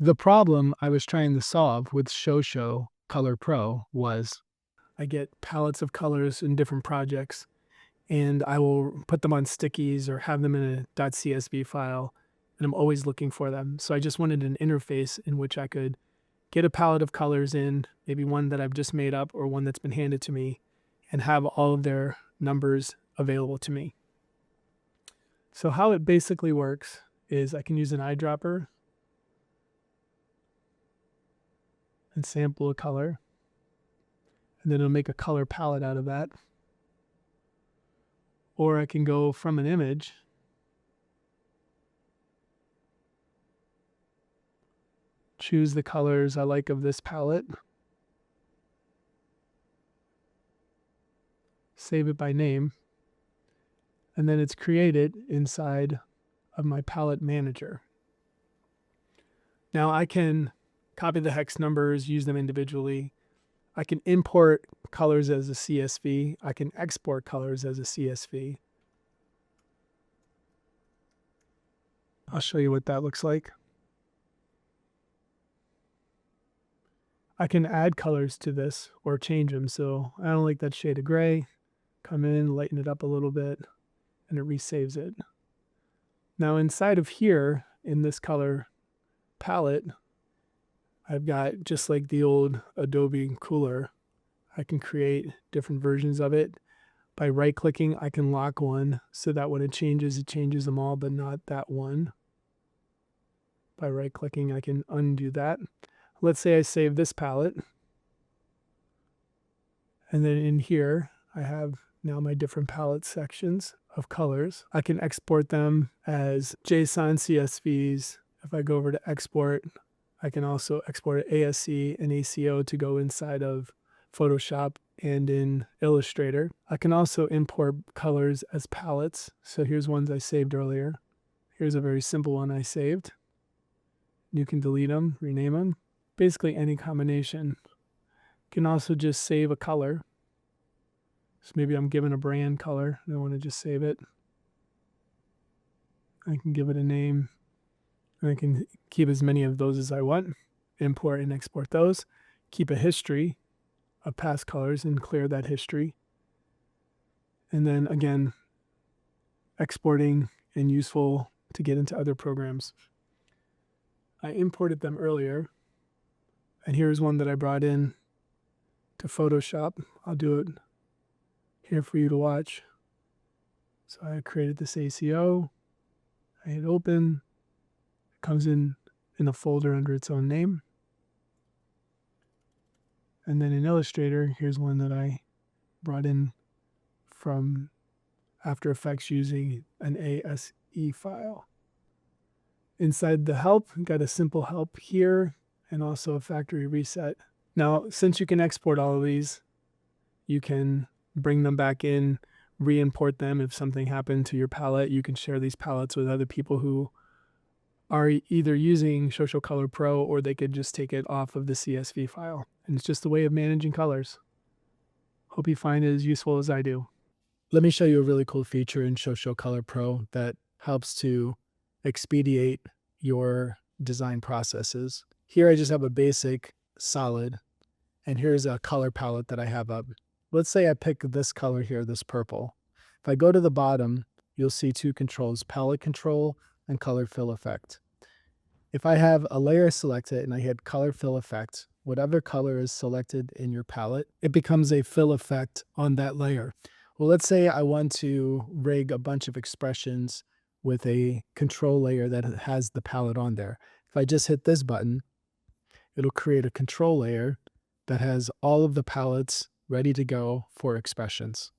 The problem I was trying to solve with Shosho ColorPro was I get palettes of colors in different projects, and I will put them on stickies or have them in a .csv file, and I'm always looking for them. So I just wanted an interface in which I could get a palette of colors in, maybe one that I've just made up or one that's been handed to me, and have all of their numbers available to me. So how it basically works is I can use an eyedropper and sample a color, and then it'll make a color palette out of that. Or I can go from an image choose the colors I like of this palette, save it by name, and then it's created inside of my palette manager. Now I can copy the hex numbers, use them individually. I can import colors as a CSV. I can export colors as a CSV. I'll show you what that looks like. I can add colors to this or change them. So I don't like that shade of gray. Come in, lighten it up a little bit, and it resaves it. Now inside of here, in this color palette, I've got, just like the old Adobe Cooler, I can create different versions of it. By right-clicking, I can lock one so that when it changes them all, but not that one. By right-clicking, I can undo that. Let's say I save this palette. And then in here, I have now my different palette sections of colors. I can export them as JSON CSVs. If I go over to export, I can also export ASC and ACO to go inside of Photoshop and in Illustrator. I can also import colors as palettes. So here's ones I saved earlier. Here's a very simple one I saved. You can delete them, rename them. Basically any combination. You can also just save a color. So maybe I'm given a brand color and I want to just save it. I can give it a name. And I can keep as many of those as I want. Import and export those. Keep a history of past colors and clear that history. And then again, exporting and useful to get into other programs. I imported them earlier. And here's one that I brought in to Photoshop. I'll do it here for you to watch. So I created this ACO. I hit open. It comes in a folder under its own name. And then in Illustrator, here's one that I brought in from After Effects using an ASE file. Inside the help, got a simple help here and also a factory reset. Now, since you can export all of these, you can bring them back in, re-import them. If something happened to your palette, you can share these palettes with other people who are either using Shosho ColorPro or they could just take it off of the CSV file. And it's just a way of managing colors. Hope you find it as useful as I do. Let me show you a really cool feature in Shosho ColorPro that helps to expedite your design processes. Here I just have a basic solid, and here's a color palette that I have up. Let's say I pick this color here, this purple. If I go to the bottom, you'll see two controls, palette control and color fill effect. If I have a layer selected and I hit color fill effect, whatever color is selected in your palette, it becomes a fill effect on that layer. Well, let's say I want to rig a bunch of expressions with a control layer that has the palette on there. If I just hit this button, it'll create a control layer that has all of the palettes ready to go for expressions.